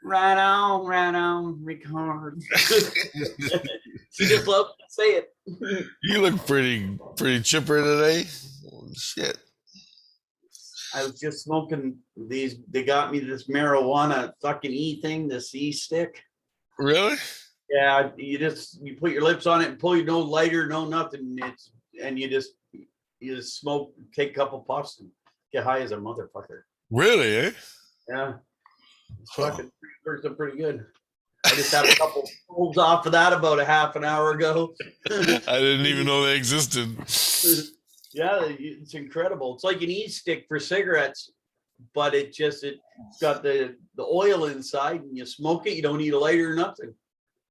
right on, record. She just loved to say it. You look pretty chipper today. Holy shit. I was just smoking these. They got me this marijuana fucking E thing, this E stick. Really? Yeah, you put your lips on it and pull your no lighter, no nothing. And you just smoke, take a couple puffs, and get high as a motherfucker. Really, eh? Yeah, it's fucking pretty good. I just had a couple pulls off of that about a half an hour ago. I didn't even know they existed. Yeah, it's incredible. It's like an e-stick for cigarettes, but it's got the oil inside, and you smoke it. You don't need a lighter or nothing.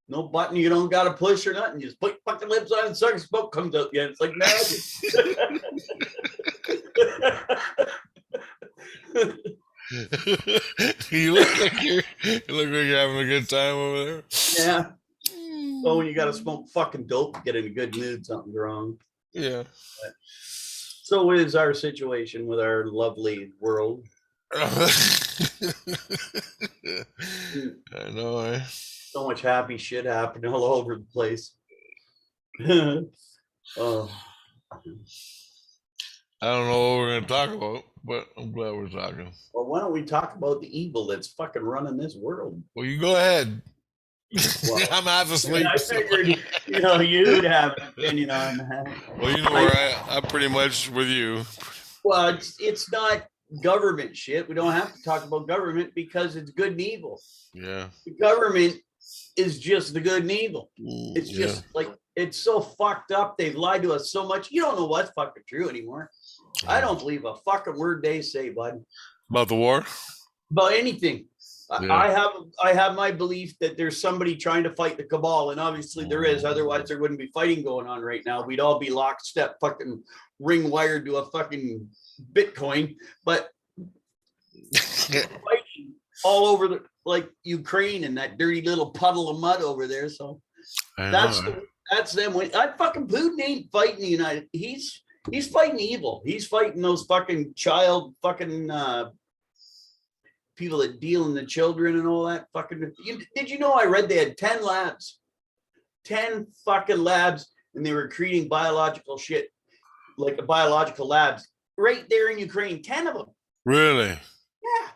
No button you don't got to push or nothing. You just put fucking lips on and suck, smoke comes out. Yeah, it's like magic. you look like you're having a good time over there. Yeah. Oh, when you got to smoke fucking dope to get in a good mood, something's wrong. Yeah. But, so what is our situation with our lovely world? I know, eh? So much happy shit happening all over the place. Oh. I don't know what we're going to talk about, but I'm glad we're talking. Well, why don't we talk about the evil that's fucking running this world? Well, you go ahead. Well, I'm half asleep. I figured, you'd have an opinion on that. Well, you know where I'm pretty much with you. Well, it's not government shit. We don't have to talk about government because it's good and evil. Yeah. The government is just the good and evil. It's just like, it's so fucked up. They've lied to us so much. You don't know what's fucking true anymore. I don't believe a fucking word they say, bud. About the war? About anything. Yeah. I have my belief that there's somebody trying to fight the cabal, and obviously there is. Otherwise, there wouldn't be fighting going on right now. We'd all be lockstep, fucking ring wired to a fucking Bitcoin. But fighting all over like Ukraine and that dirty little puddle of mud over there. So that's them. I fucking Putin ain't fighting the United. He's fighting evil. He's fighting those fucking child fucking. People that deal in the children and all that fucking. Did you know I read they had 10 fucking labs, and they were creating biological shit, like a biological labs right there in Ukraine. 10 of them. Really? Yeah.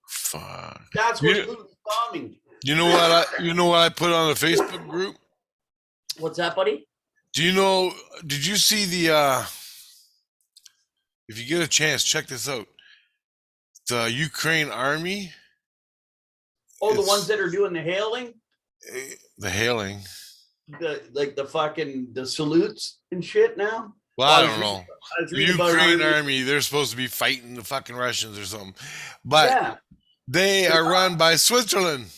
Fuck. That's what Putin's bombing. You know what I put on the Facebook group? What's that, buddy? Did you see if you get a chance, check this out. The Ukraine army. Oh, the ones that are doing the hailing? The hailing. The salutes and shit now? Well, I don't know. The Ukraine army, they're supposed to be fighting the fucking Russians or something. But they are run by Switzerland.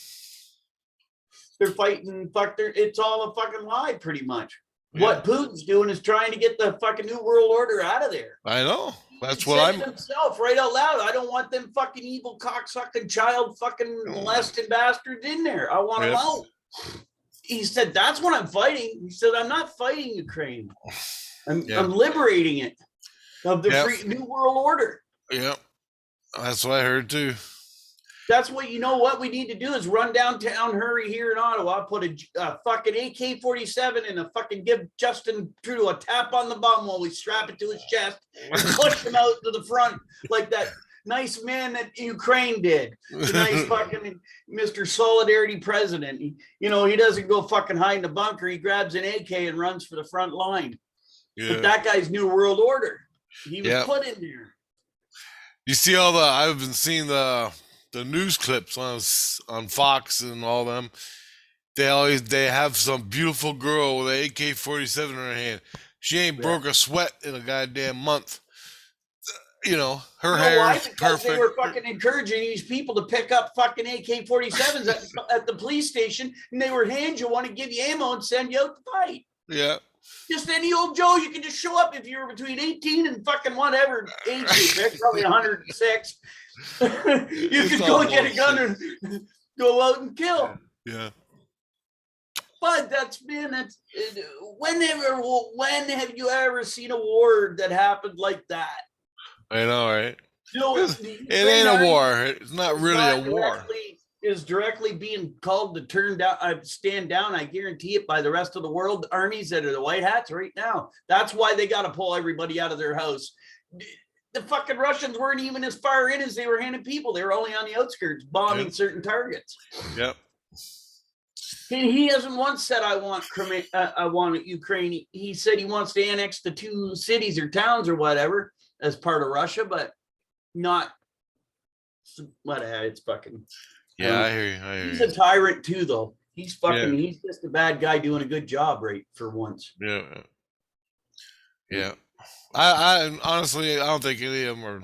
They're fighting, it's all a fucking lie, pretty much. Yeah. What Putin's doing is trying to get the fucking New World Order out of there. I know. That's what I'm. Himself right out loud. I don't want them fucking evil cocksucking child fucking molesting bastards in there. I want them out. He said, "That's what I'm fighting." He said, "I'm not fighting Ukraine. I'm liberating it of the free New World Order." Yep, that's what I heard too. That's what what we need to do is run downtown, hurry here in Ottawa, put a fucking AK-47 and give Justin Trudeau a tap on the bum while we strap it to his chest and push him out to the front like that nice man that Ukraine did. The nice fucking Mr. Solidarity president. He doesn't go fucking hide in the bunker. He grabs an AK and runs for the front line. Yeah. But that guy's New World Order. He was put in there. You see I've been seeing the news clips on Fox and all them. They have some beautiful girl with an AK-47 in her hand. She ain't broke a sweat in a goddamn month. Her hair is perfect. They were fucking encouraging these people to pick up fucking AK-47s at the police station, and they were hand you one and give you ammo and send you out to fight. Yeah. Just any old Joe, you can just show up if you're between 18 and fucking whatever age you probably 106. You could go get a gun and go out and kill. Yeah. But when have you ever seen a war that happened like that? I know, right? It ain't a war. It's not really a war. is directly being called to turn down, stand down. I guarantee it, by the rest of the world armies that are the white hats right now. That's why they got to pull everybody out of their house. The fucking Russians weren't even as far in as they were handing people. They were only on the outskirts, bombing certain targets. Yep. He hasn't once said, I want Ukraine. He said he wants to annex the 2 cities or towns or whatever as part of Russia, but not whatever. It's fucking. Yeah, I hear you. He's a tyrant too, though. He's fucking. Yeah. He's just a bad guy doing a good job, right, for once. Yeah. Yeah. I honestly, I don't think any of them are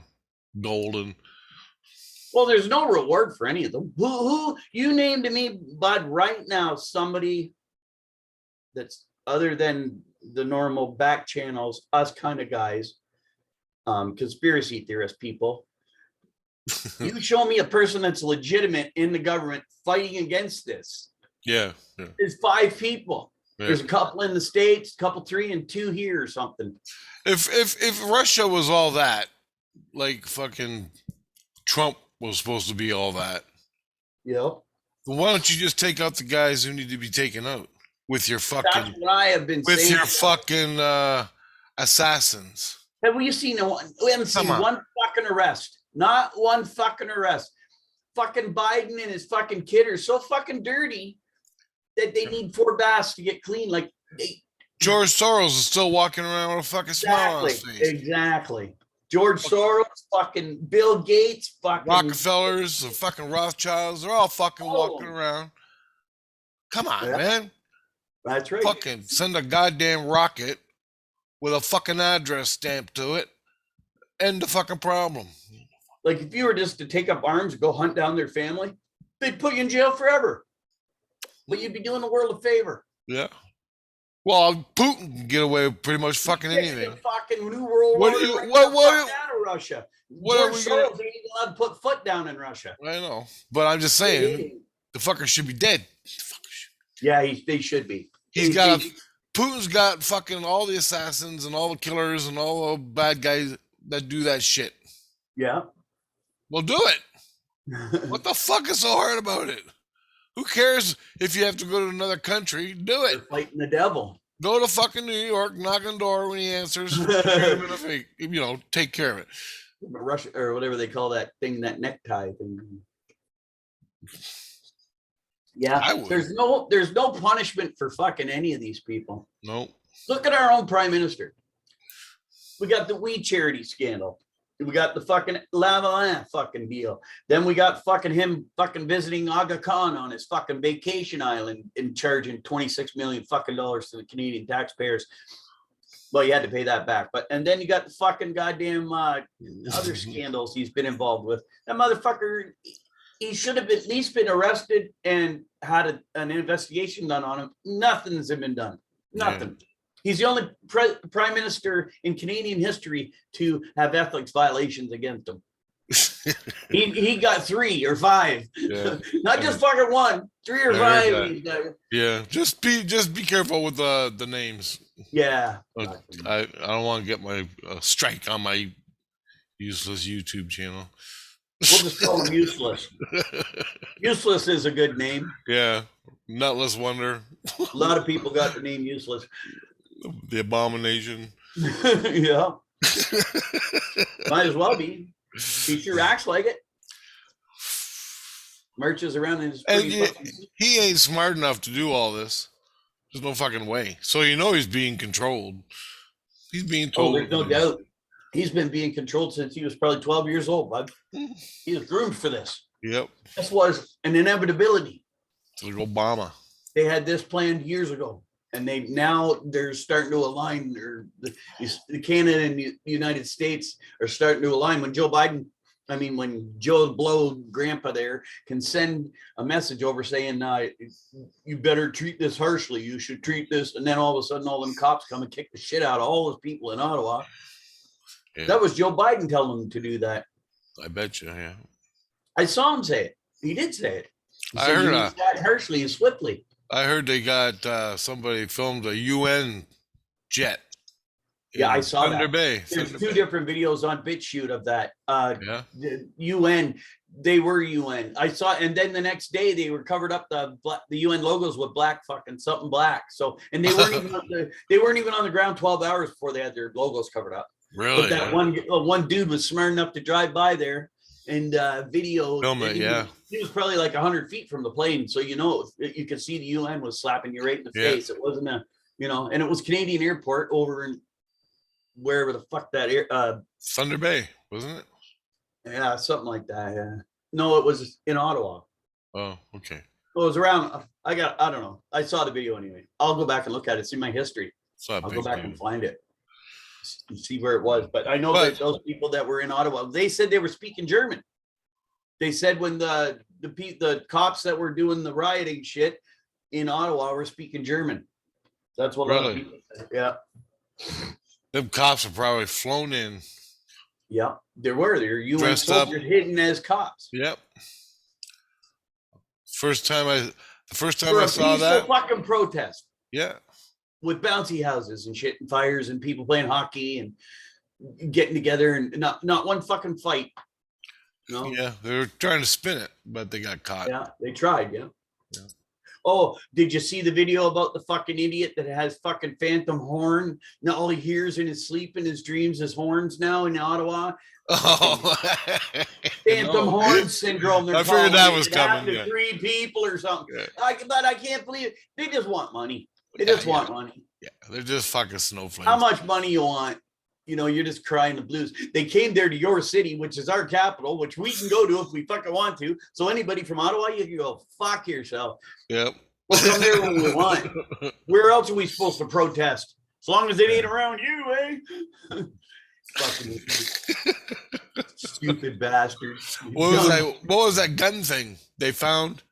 golden. Well, there's no reward for any of them. Who you name to me, Bud, right now, somebody that's other than the normal back channels, us kind of guys, conspiracy theorist people. You show me a person that's legitimate in the government fighting against this. Yeah. There's 5 people. Yeah. There's a couple in the States, a couple 3 and 2 here or something. If Russia was all that, like fucking Trump was supposed to be all that. Yeah. Why don't you just take out the guys who need to be taken out with your fucking? That's what I have been with saying. Your fucking assassins. Have we seen one? We haven't seen one fucking arrest. Not one fucking arrest. Fucking Biden and his fucking kid are so fucking dirty that they need 4 baths to get clean. Like George Soros is still walking around with a fucking smile on his face. Exactly. George Soros, fucking Bill Gates, fucking Rockefellers, the fucking Rothschilds, they're all fucking walking around. Come on, man. That's right. Fucking send a goddamn rocket with a fucking address stamped to it. End the fucking problem. Like if you were just to take up arms and go hunt down their family, they'd put you in jail forever. But you'd be doing the world a favor. Yeah. Well, Putin can get away with pretty much fucking anything. The fucking new world what order. What out of Russia. What George are we Soros gonna... ain't even allowed to put foot down in Russia. I know, but I'm just saying, the fucker should be dead. Yeah, they should be. Putin's got fucking all the assassins and all the killers and all the bad guys that do that shit. Yeah. Well, do it. What the fuck is so hard about it? Who cares if you have to go to another country? Do it. They're fighting the devil. Go to fucking New York, knock on the door when he answers. Take care of it. Russia or whatever they call that thing, that necktie thing. Yeah, there's no punishment for fucking any of these people. No. Look at our own prime minister. We got the weed charity scandal. We got the fucking Lavalin fucking deal. Then we got fucking him fucking visiting Aga Khan on his fucking vacation island and charging $26 million fucking dollars to the Canadian taxpayers. Well, you had to pay that back. And then you got the fucking goddamn other scandals he's been involved with. That motherfucker, he should have at least been arrested and had an investigation done on him. Nothing's been done. Nothing. Yeah. He's the only prime minister in Canadian history to have ethics violations against him. he got 3 or 5, not just fucking 1, 3 or 5. Yeah, just be careful with the names. Yeah, I don't want to get my strike on my useless YouTube channel. We'll just call him Useless. Useless is a good name. Yeah, Nutless Wonder. A lot of people got the name Useless. The Abomination. Yeah. Might as well be. He sure acts like it. Marches around in his he ain't smart enough to do all this. There's no fucking way. So he's being controlled. He's being told. Oh, there's no doubt. He's been being controlled since he was probably 12 years old, bud. He was groomed for this. Yep. This was an inevitability. Like Obama. They had this planned years ago. And they're starting to align. The Canada and the United States are starting to align. When Joe Blow grandpa there can send a message over saying, you better treat this harshly. You should treat this. And then all of a sudden, all them cops come and kick the shit out of all those people in Ottawa. Yeah. That was Joe Biden telling them to do that. I bet you, yeah. I saw him say it. He did say it. He I heard that harshly and swiftly. I heard they got somebody filmed a UN jet Yeah, I in saw Thunder that. Bay. There's Thunder two Bay. different videos on BitChute of that. Yeah. The UN, they were UN. I saw, and then the next day they were covered up the UN logos with black fucking something black. So, and they weren't even on the ground 12 hours before they had their logos covered up. Really? But that one dude was smart enough to drive by there and video. Film it, yeah. He was probably like 100 feet from the plane, so you could see the UN was slapping you right in the face. It wasn't and it was Canadian Airport over in wherever the fuck that Thunder Bay, wasn't it? Yeah, something like that. Yeah. No, it was in Ottawa. Oh, okay. Well, it was around. I don't know. I saw the video anyway. I'll go back and look at it. See my history. I'll go back and find it. See where it was. But I know that those people that were in Ottawa, they said they were speaking German. They said when the cops that were doing the rioting shit in Ottawa were speaking German. That's what a lot of people said. Yeah. Them cops are probably flown in. Yeah, there were. There UN soldiers hidden as cops. Yep. First time I For saw that fucking protest. Yeah. With bouncy houses and shit and fires and people playing hockey and getting together and not one fucking fight. No. Yeah, they were trying to spin it, but they got caught. Yeah, they tried. Yeah. Oh, did you see the video about the fucking idiot that has fucking phantom horn? Now all he hears in his sleep and his dreams is horns now in Ottawa. Oh, phantom horn syndrome. I figured that was coming. Yeah. 3 people or something. Yeah. But I can't believe it. They just want money. They just want money. Yeah, they're just fucking snowflakes. How much money you want? You're just crying the blues. They came there to your city, which is our capital, which we can go to if we fucking want to. So anybody from Ottawa, you can go fuck yourself. Yep. We'll come there when we want. Where else are we supposed to protest? As long as it ain't around you, eh? Fucking stupid bastards. What was that gun thing they found?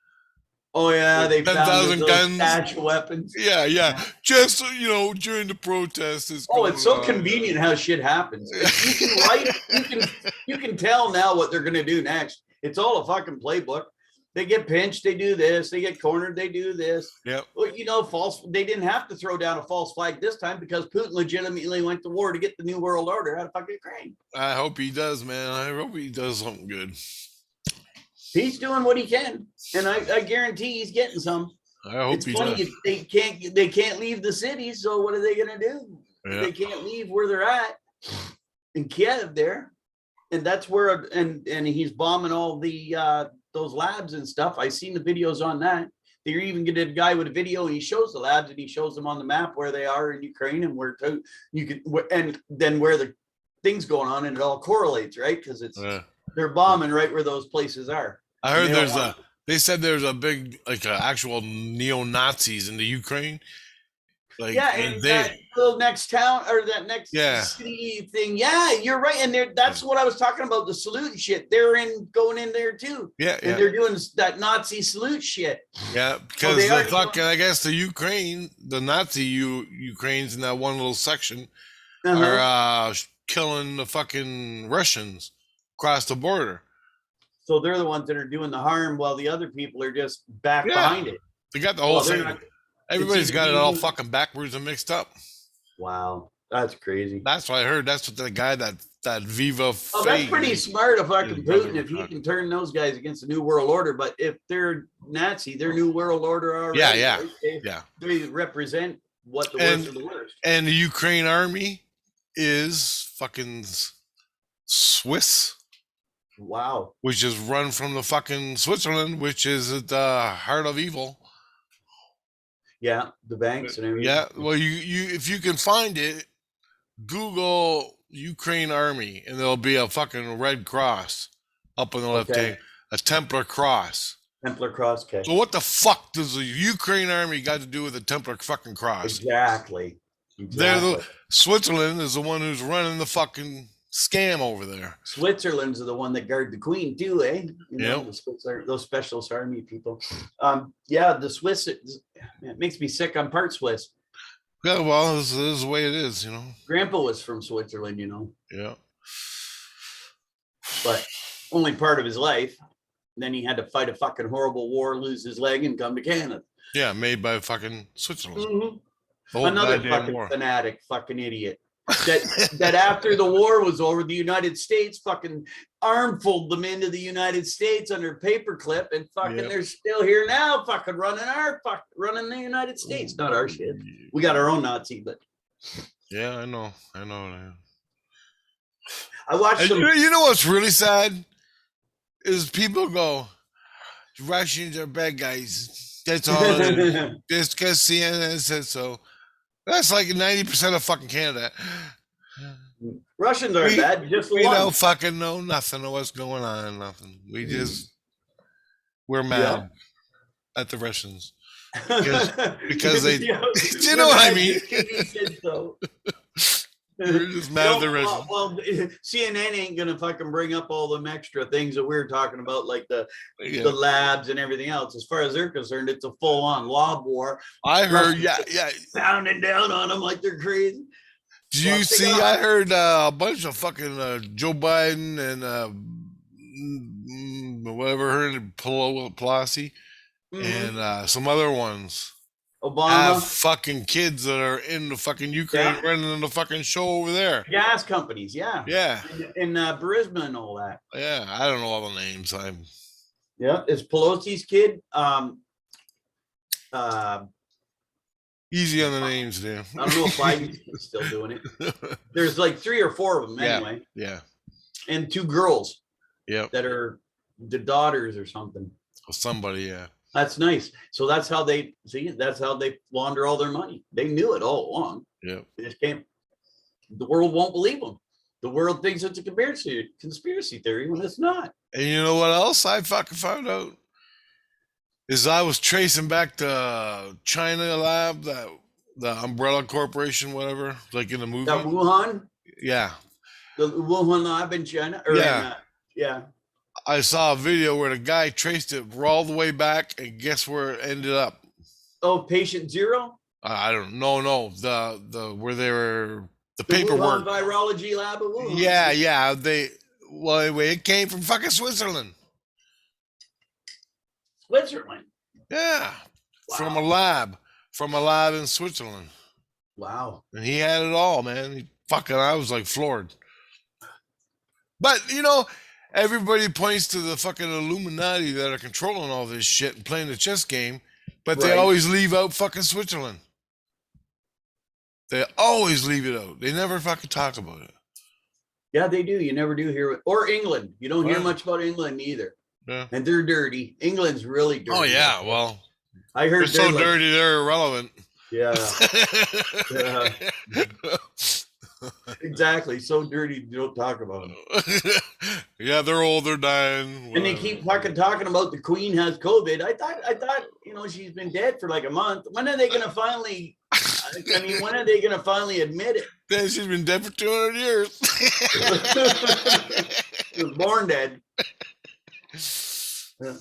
Oh yeah, they 10,000 guns, stash weapons. Yeah. Just during the protests. It's so convenient how shit happens. You can tell now what they're gonna do next. It's all a fucking playbook. They get pinched, they do this. They get cornered, they do this. Yep. Well, they didn't have to throw down a false flag this time because Putin legitimately went to war to get the new world order out of fucking Ukraine. I hope he does, man. I hope he does something good. He's doing what he can, and I guarantee he's getting some. I hope he does. They can't leave the city, so what are they gonna do? Yeah. They can't leave where they're at in Kiev there, and that's where and he's bombing all the those labs and stuff. I seen the videos on that. They even get a guy with a video and he shows the labs and he shows them on the map where they are in Ukraine and where and then where the things going on, and it all correlates, right? Because they're bombing right where those places are. I heard they said there's a big actual neo-Nazis in the Ukraine. And that little next town or that next city thing. Yeah, you're right. And that's what I was talking about, the salute shit. They're going in there too. Yeah. And they're doing that Nazi salute shit. Yeah, because I guess the Nazi Ukrainians in that one little section are killing the fucking Russians across the border. So they're the ones that are doing the harm while the other people are just back behind it. They got the whole thing. Everybody's got it all fucking backwards and mixed up. Wow, that's crazy. That's what I heard. That's what the guy that Viva. Oh, that's pretty smart of fucking Putin if he can turn those guys against the New World Order. But if they're Nazi, their New World Order already. Yeah. They represent what the worst of the worst. And the Ukraine army is fucking Swiss. Wow. Which is run from the fucking Switzerland, which is at the heart of evil. Yeah, the banks and everything. Yeah, well, you if you can find it, Google Ukraine army, and there'll be a fucking red cross up on the left hand, a Templar cross. Templar cross, okay. So what the fuck does the Ukraine army got to do with the Templar fucking cross? Exactly. Switzerland is the one who's running the fucking scam over there. Switzerland's the one that guard the queen too, eh? Those specialist army people. The Swiss, it makes me sick. I'm part Swiss. Yeah, well, this is the way it is, Grandpa was from Switzerland, Yeah. But only part of his life. Then he had to fight a fucking horrible war, lose his leg, and come to Canada. Yeah, made by fucking Switzerland. Mm-hmm. Another fucking fanatic, fucking idiot. that after the war was over, the United States fucking armfulled them into the United States under paperclip, and fucking they're still here now, fucking running the United States. Not our shit. We got our own Nazi, but yeah, I know. I watched some. You know what's really sad is people go, Russians are bad guys. That's all. Just because CNN said so. That's like 90% of fucking Canada. Russians are bad. Just we don't fucking know nothing of what's going on. Nothing. We're mad at the Russians because they. Do you know what I mean? We're just mad at the Russians. Well, CNN ain't gonna fucking bring up all them extra things that we were talking about, like the labs and everything else. As far as they're concerned, it's a full-on lob war. I heard, pounding down on them like they're crazy. Did you see? I heard a bunch of fucking Joe Biden and whatever her name, Pelosi, and some other ones. Obama have fucking kids that are in the fucking Ukraine running the fucking show over there. Gas companies, in Burisma and all that. Yeah, I don't know all the names. It's Pelosi's kid. Easy on the names, Dan. I don't know if Biden's still doing it. There's like 3 or 4 of them anyway. Yeah. And 2 girls. Yep. That are the daughters or something. Somebody, yeah. That's nice. So that's how they launder all their money. They knew it all along. Yeah. They just can't. The world won't believe them. The world thinks it's a conspiracy theory when it's not. And you know what else I fucking found out? Is I was tracing back the China lab, the Umbrella Corporation, whatever, like in the movie. That Wuhan? Yeah. The Wuhan lab in China? Yeah. I saw a video where the guy traced it all the way back, and guess where it ended up? Oh, patient 0? I don't know. No, the where they were the paperwork. Wuhan virology lab of Wuhan. Yeah. Anyway, it came from fucking Switzerland. Switzerland. Yeah, wow. from a lab in Switzerland. Wow. And he had it all, man. I was like floored. But everybody points to the fucking Illuminati that are controlling all this shit and playing the chess game, but they always leave out fucking Switzerland. They always leave it out. They never fucking talk about it. Yeah, they do. You never do hear it. Or England. You don't hear much about England either. Yeah. And they're dirty. England's really dirty. Oh, yeah. Well, I heard they're so dirty, they're irrelevant. Yeah. Exactly. So dirty, you don't talk about them. Yeah, they're old, they're dying. Whatever. And they keep fucking talking about the Queen has COVID. I thought, she's been dead for like a month. When are they going to finally, admit it? Yeah, she's been dead for 200 years. She was born dead.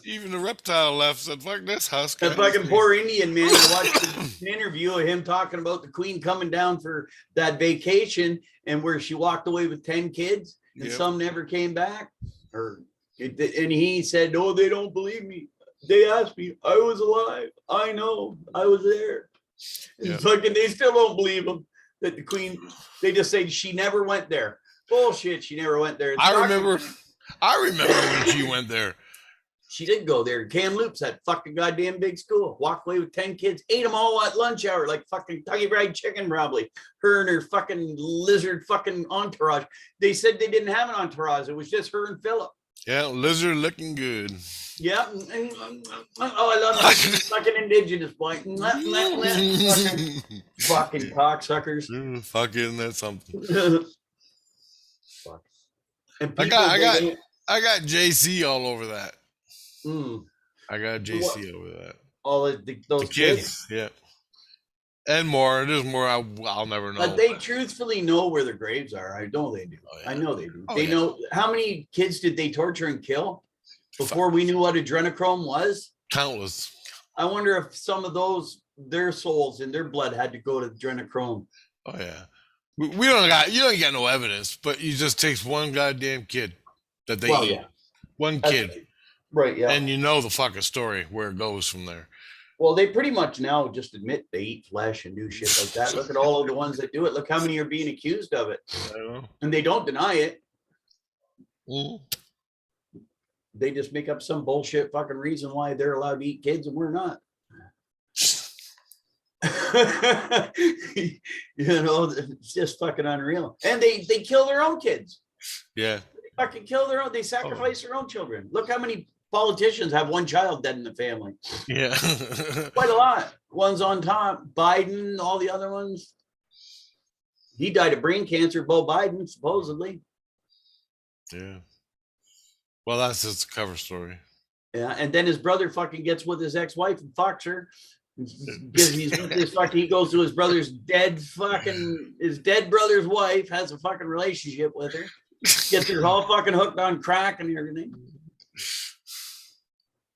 Even the reptile left, said, fuck this house. That fucking poor Indian man. I watched an interview of him talking about the Queen coming down for that vacation and where she walked away with 10 kids and some never came back. And he said, "No, they don't believe me. They asked me. I was alive. I know. I was there." And fucking, they still don't believe him that the Queen. They just say she never went there. Bullshit. She never went there. I remember when she went there. She did go there. Kamloops, that fucking goddamn big school. Walked away with 10 kids, ate them all at lunch hour, like fucking Kentucky Fried Chicken, probably. Her and her fucking lizard fucking entourage. They said they didn't have an entourage. It was just her and Philip. Yeah, lizard looking good. Yeah. Oh, I love that fucking indigenous boy. Fucking cocksuckers. Fucking, that's something. Fuck. And I got JC all over that. I got JC over that. All those kids, yeah, and more. There's more. I'll never know. But they truthfully know where their graves are. I know they do. Oh, yeah. I know they do. They know how many kids did they torture and kill before we knew what adrenochrome was. Countless. I wonder if some of those, their souls and their blood had to go to adrenochrome. Oh yeah, you don't get no evidence, but it just takes one goddamn kid that they eat. One kid. Right, yeah. And you know the fucking story where it goes from there. Well, they pretty much now just admit they eat flesh and do shit like that. Look at all of the ones that do it. Look how many are being accused of it. I know. And they don't deny it. Mm. They just make up some bullshit fucking reason why they're allowed to eat kids and we're not. It's just fucking unreal. And they kill their own kids. Yeah. They fucking kill their own. They sacrifice their own children. Look how many politicians have one child dead in the family. Yeah. Quite a lot. One's on top. Biden, all the other ones. He died of brain cancer, Beau Biden, supposedly. Yeah. Well, that's just a cover story. Yeah, and then his brother fucking gets with his ex-wife and fucks her. He goes to his brother's dead brother's wife, has a fucking relationship with her, gets her all fucking hooked on crack and everything.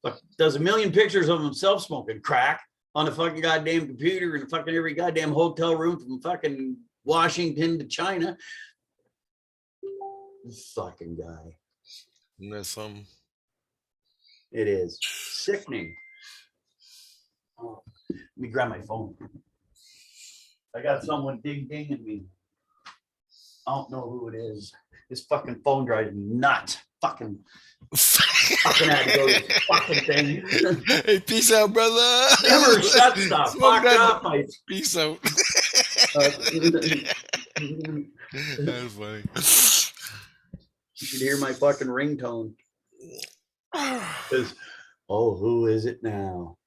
But does a million pictures of himself smoking crack on a fucking goddamn computer in fucking every goddamn hotel room from fucking Washington to China. This fucking guy. Isn't that something? It is sickening. Oh, let me grab my phone. I got someone dinging me. I don't know who it is. This fucking phone drives me nuts. Fucking had to go to this fucking thing. Hey, peace out, brother. Never shut the fuck up. Peace out. That's funny. You should hear my fucking ringtone. Because, oh, who is it now?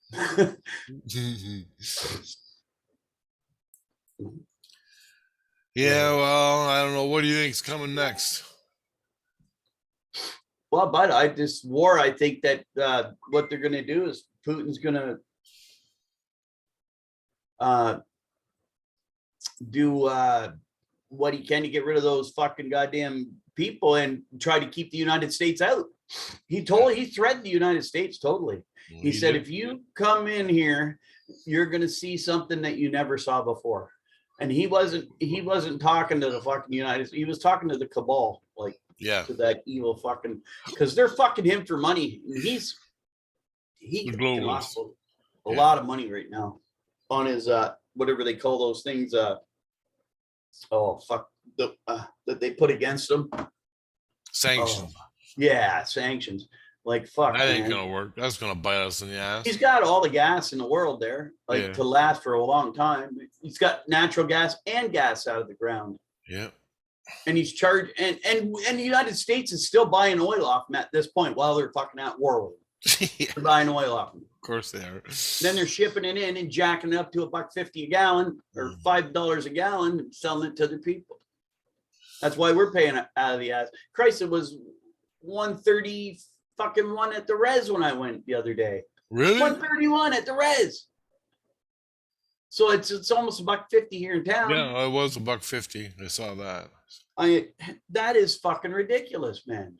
Yeah, well, I don't know. What do you think's coming next? Well, but this war, I think that what they're going to do is Putin's going to do what he can to get rid of those fucking goddamn people and try to keep the United States out. He threatened the United States totally. He said, if you come in here, you're going to see something that you never saw before. And he wasn't talking to the fucking United States. He was talking to the cabal, like, to that evil fucking, because they're fucking him for money. And he lost a lot of money right now on his whatever they call those things. That they put against him. Sanctions. Yeah, sanctions. Like, fuck, that ain't gonna work. That's gonna bite us in the ass. He's got all the gas in the world there, to last for a long time. He's got natural gas and gas out of the ground. Yeah. And he's charged, and the United States is still buying oil off him at this point while they're fucking at war with him. Yeah. They're buying oil off him. Of course they are. Then they're shipping it in and jacking it up to $1.50 a gallon or $5 a gallon and selling it to other people. That's why we're paying out of the ass. Christ, it was 130 fucking one at the res when I went the other day. Really? 131 at the res. So it's almost $1.50 here in town. Yeah, it was $1.50. I saw that. That is fucking ridiculous, man.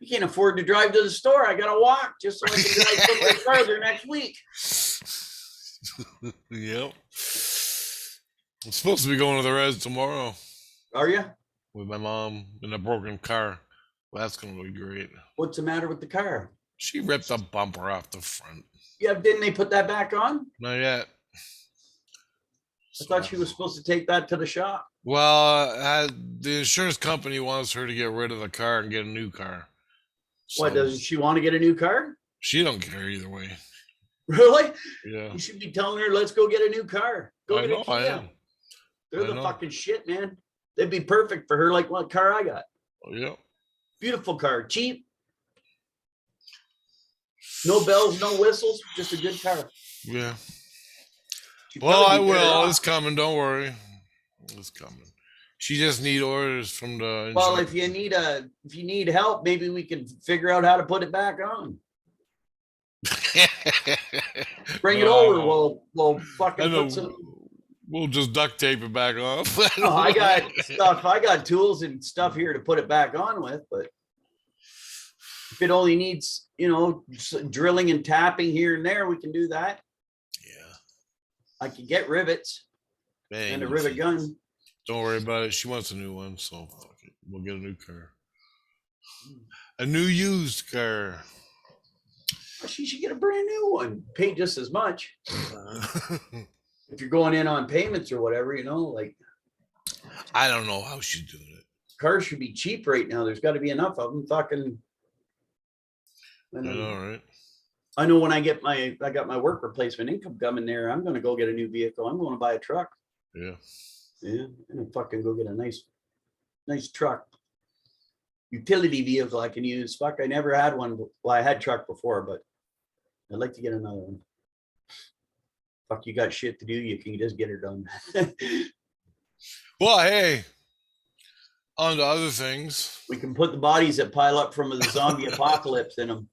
You can't afford to drive to the store. I gotta walk just so I can drive somewhere further next week. Yep. I'm supposed to be going to the res tomorrow. Are you? With my mom in a broken car. Well, that's gonna be great. What's the matter with the car? She ripped a bumper off the front. Yeah, didn't they put that back on? Not yet. I thought she was supposed to take that to the shop. Well, the insurance company wants her to get rid of the car and get a new car. So, what, doesn't she want to get a new car? She don't care either way. Really? Yeah. You should be telling her, let's go get a new car. Go get a Kia. I am. They're the fucking shit, man. They'd be perfect for her, like what car I got. Oh, yeah. Beautiful car, cheap. No bells, no whistles, just a good car. Yeah. Well, I will. It's coming. Don't worry. It's coming. She just need orders from the. Well, if you need help, maybe we can figure out how to put it back on. Bring it over. We'll fucking put some. We'll just duct tape it back on. I got stuff. I got tools and stuff here to put it back on with, but if it only needs, drilling and tapping here and there, we can do that. Yeah. I can get rivets and a rivet gun. Don't worry about it. She wants a new one, so we'll get a new car. A new used car. She should get a brand new one, pay just as much. If you're going in on payments or whatever, like I don't know how she's doing it. cars should be cheap right now. There's got to be enough of them. Fucking. All right. I know when I got my work replacement income coming there, I'm going to go get a new vehicle. I'm going to buy a truck. Yeah. Yeah. And fucking go get a nice truck. Utility vehicle I can use. Fuck, I never had one. Well, I had truck before, but I'd like to get another one. Fuck, you got shit to do. You can just get it done. Well, hey, on to other things. We can put the bodies that pile up from the zombie apocalypse in them.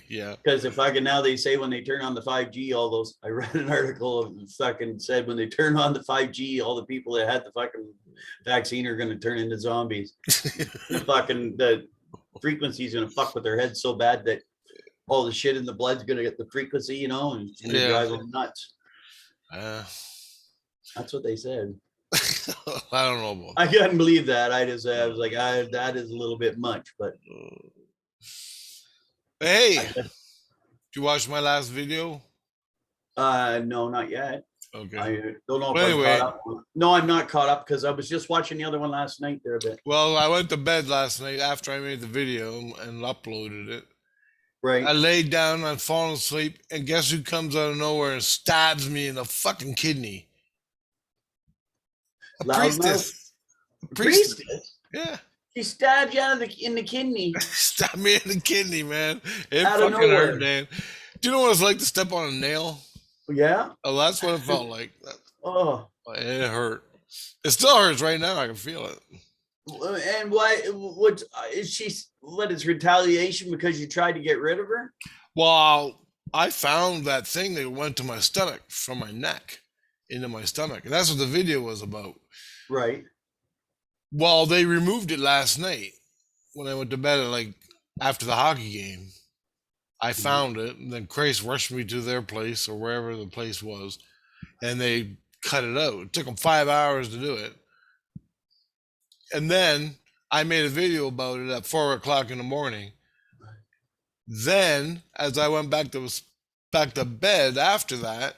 Yeah. Because if I can, now they say when they turn on the 5G, all those, I read an article of fucking said when they turn on the 5G, all the people that had the fucking vaccine are going to turn into zombies. The frequency is going to fuck with their heads so bad that all the shit in the blood's going to get the frequency, and drive them nuts. That's what they said. I don't know about that. I couldn't believe that. I was like, that is a little bit much, but. Hey, did you watch my last video? No, not yet. Okay. I don't know if anyway, I'm caught up. No, I'm not caught up because I was just watching the other one last night there a bit. Well, I went to bed last night after I made the video and uploaded it. Right. I laid down, I'd fallen asleep, and guess who comes out of nowhere and stabs me in the fucking kidney? A priestess. Priestess? Yeah. She stabbed you in the kidney. Stabbed me in the kidney, man. It out of fucking nowhere. hurt, man. Do you know what it's like to step on a nail? Yeah. Oh, that's what it felt like. Oh. It hurt. It still hurts right now. I can feel it. And what is she? What is retaliation because you tried to get rid of her? Well, I found that thing that went to my stomach from my neck into my stomach, and that's what the video was about. Right. Well, they removed it last night when I went to bed, after the hockey game. I found it, and then Grace rushed me to their place or wherever the place was, and they cut it out. It took them 5 hours to do it. And then I made a video about it at 4 o'clock in the morning. Then, as I went back to bed after that,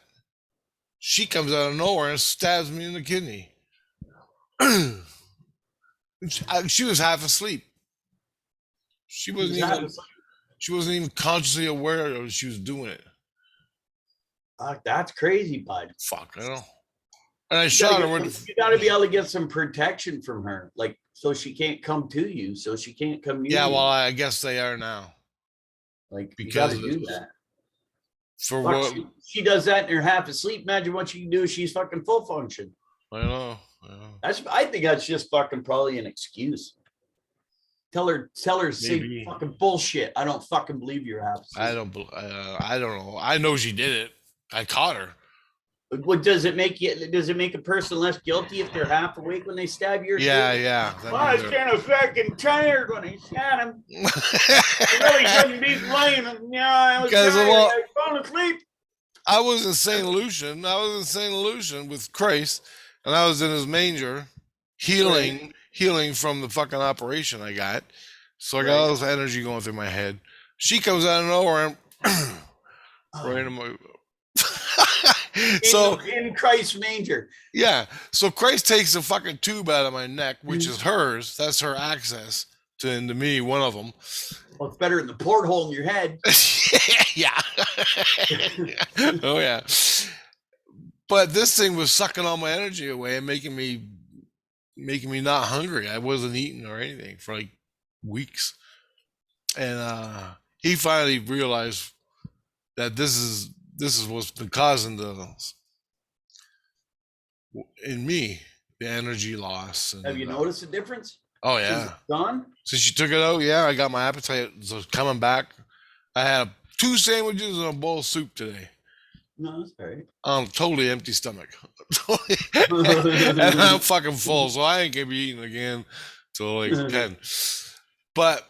she comes out of nowhere and stabs me in the kidney. She was half asleep. She wasn't even consciously aware of she was doing it. That's crazy, bud. Fuck, I know. And I shot her. You got to be able to get some protection from her, so she can't come to you, so she can't come near you. Yeah, well, I guess they are now. Because you Because got to do that. For what? She does that and you're half asleep. Imagine what she can do if she's fucking full function. I know. I think that's just fucking probably an excuse. Tell her, say fucking bullshit. I don't fucking believe you're half asleep. I don't know. I know she did it. I caught her. What does it make you? Does it make a person less guilty if they're half awake when they stab you? Yeah. I was kind of fucking tired when I shot him. I really shouldn't be blaming. Yeah, I was tired. I was falling asleep. I was in St Lucian with Christ, and I was in his manger, healing from the fucking operation I got. So I got all this energy going through my head. She comes out of nowhere and right in my. In Christ's manger. Yeah. So Christ takes a fucking tube out of my neck, which is hers. That's her access into me, one of them. Well, it's better than the porthole in your head. Yeah. Oh yeah. But this thing was sucking all my energy away and making me not hungry. I wasn't eating or anything for weeks. And he finally realized that this is what's been causing in me the energy loss. Have you noticed a difference? Oh yeah. Since it's gone? Since she took it out, yeah, I got my appetite coming back. I had 2 sandwiches and a bowl of soup today. No, that's all right. Totally empty stomach. And I'm fucking full, so I ain't gonna be eating again till 10. But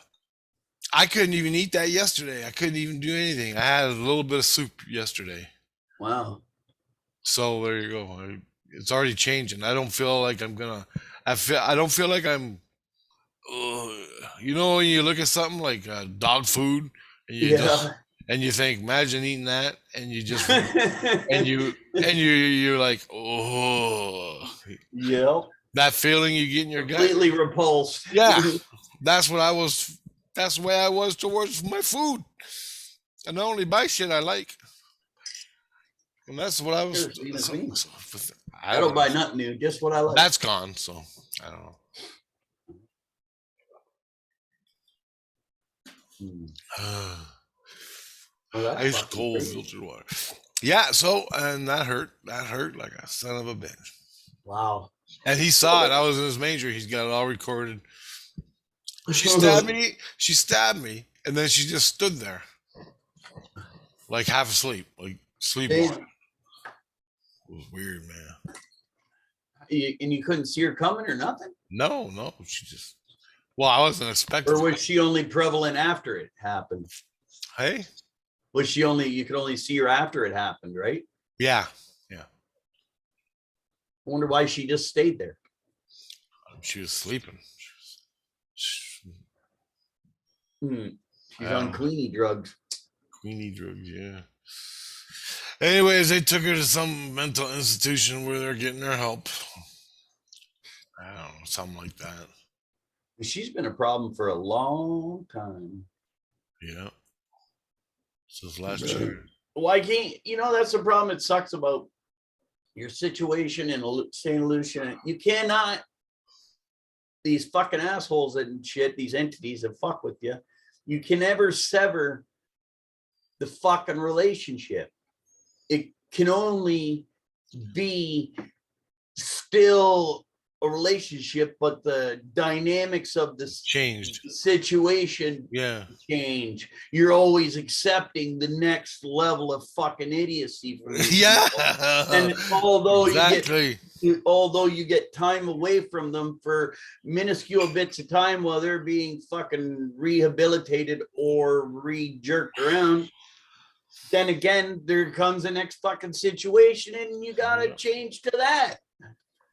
I couldn't even eat that yesterday. I couldn't even do anything. I had a little bit of soup yesterday. Wow. So there you go. It's already changing. I don't feel like I'm gonna. I don't feel like I'm. When you look at something like dog food, and and you think, imagine eating that, and you just you're like, oh, Yep. that feeling you get in your gut. Completely repulsed. Yeah, that's what I was. That's the way I was towards my food, and I only buy shit I like, and that's what I was. Sure, same as me. I I don't don't know. buy nothing new, just what I like. That's gone, so I don't know. Well, that's Ice fucking cold crazy. filtered water. Yeah, so and that hurt. That hurt like a son of a bitch. Wow. And he saw it. I was in his manger. He's got it all recorded. She stabbed me. She stabbed me, and then she just stood there, like half asleep, like sleepwalking. It was weird, man. And you couldn't see her coming or nothing? No, she just. Well, I wasn't expecting. Or was she only prevalent after it happened? Hey. Was she only? You could only see her after it happened, right? Yeah. I wonder why she just stayed there. She was sleeping. She's on Queenie drugs. Queenie drugs, yeah. Anyways, they took her to some mental institution where they're getting her help. I don't know, something like that. She's been a problem for a long time. Yeah. Since last year. Why can't that's the problem. It sucks about your situation in St. Lucian. You cannot, these fucking assholes and shit, these entities that fuck with you, you can never sever the fucking relationship. It can only be still a relationship, but the dynamics of this changed situation change. You're always accepting the next level of fucking idiocy from these people. And although you get time away from them for minuscule bits of time while they're being fucking rehabilitated or re-jerked around, then again there comes the next fucking situation and you gotta change to that.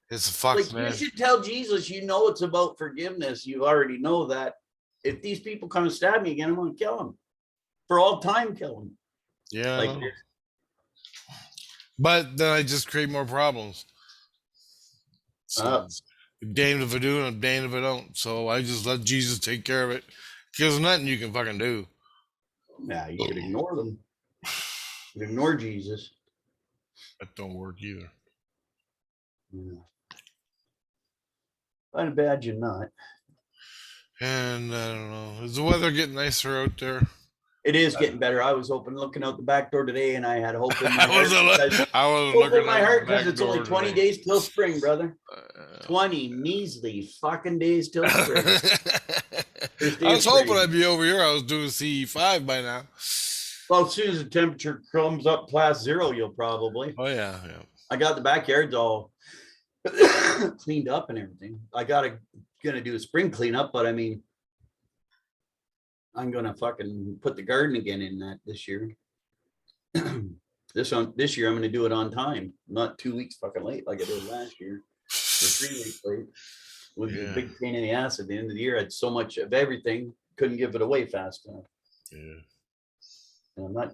It's a fuck, like, man. You should tell Jesus, it's about forgiveness. You already know that. If these people come and stab me again, I'm going to kill them. For all time, kill them. Yeah. But then I just create more problems. So, damned if I do and I'm damned if I don't. So I just let Jesus take care of it. Because there's nothing you can fucking do. Nah, you could ignore them. You could ignore Jesus. That don't work either. Yeah. Kind of bad you're not. And I don't know. Is the weather getting nicer out there? It is getting better. I was looking out the back door today, and I had hope in my heart. I wasn't looking in my heart because it's only 20 days till spring, brother. 20 measly fucking days till spring. I was hoping I'd be over here. I was doing CE5 by now. Well, as soon as the temperature comes up past 0, you'll probably. Oh yeah. I got the backyards all cleaned up and everything. I gonna do a spring cleanup, but I mean, I'm gonna fucking put the garden again in that this year. This year I'm gonna do it on time, not 2 weeks fucking late like I did last year. Or 3 weeks late. It was a big pain in the ass at the end of the year. I had so much of everything, couldn't give it away fast enough. Yeah. And I'm